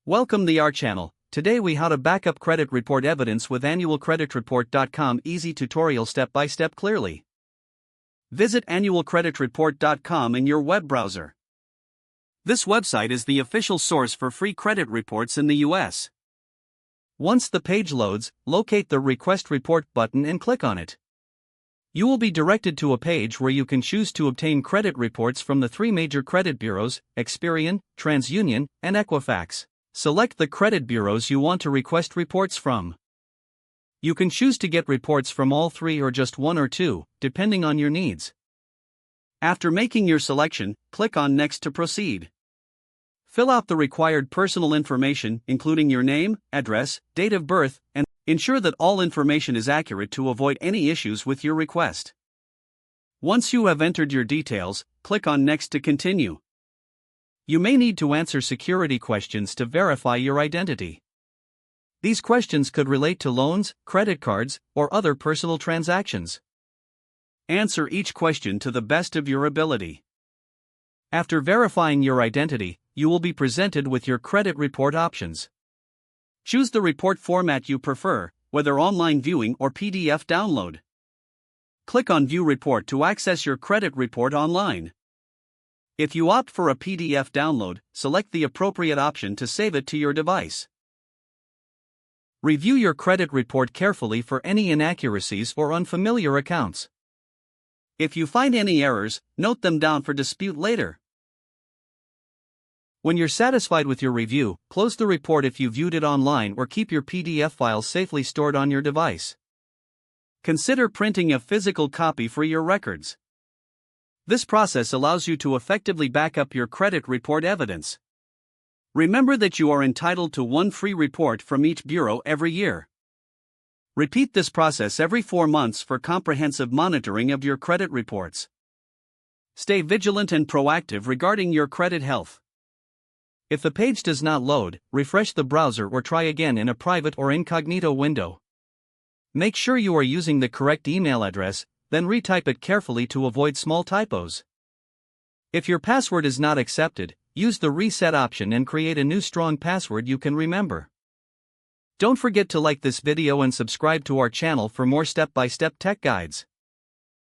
Welcome to our channel. Today we how to backup credit report evidence with annualcreditreport.com easy tutorial step-by-step clearly. Visit annualcreditreport.com in your web browser. This website is the official source for free credit reports in the US. Once the page loads, locate the Request Report button and click on it. You will be directed to a page where you can choose to obtain credit reports from the three major credit bureaus, Experian, TransUnion, and Equifax. Select the credit bureaus you want to request reports from. You can choose to get reports from all three or just one or two, depending on your needs. After making your selection, click on Next to proceed. Fill out the required personal information, including your name, address, date of birth, and ensure that all information is accurate to avoid any issues with your request. Once you have entered your details, click on Next to continue. You may need to answer security questions to verify your identity. These questions could relate to loans, credit cards, or other personal transactions. Answer each question to the best of your ability. After verifying your identity, you will be presented with your credit report options. Choose the report format you prefer, whether online viewing or PDF download. Click on View Report to access your credit report online. If you opt for a PDF download, select the appropriate option to save it to your device. Review your credit report carefully for any inaccuracies or unfamiliar accounts. If you find any errors, note them down for dispute later. When you're satisfied with your review, close the report if you viewed it online or keep your PDF files safely stored on your device. Consider printing a physical copy for your records. This process allows you to effectively back up your credit report evidence. Remember that you are entitled to one free report from each bureau every year. Repeat this process every 4 months for comprehensive monitoring of your credit reports. Stay vigilant and proactive regarding your credit health. If the page does not load, refresh the browser or try again in a private or incognito window. Make sure you are using the correct email address, then retype it carefully to avoid small typos. If your password is not accepted, use the reset option and create a new strong password you can remember. Don't forget to like this video and subscribe to our channel for more step-by-step tech guides.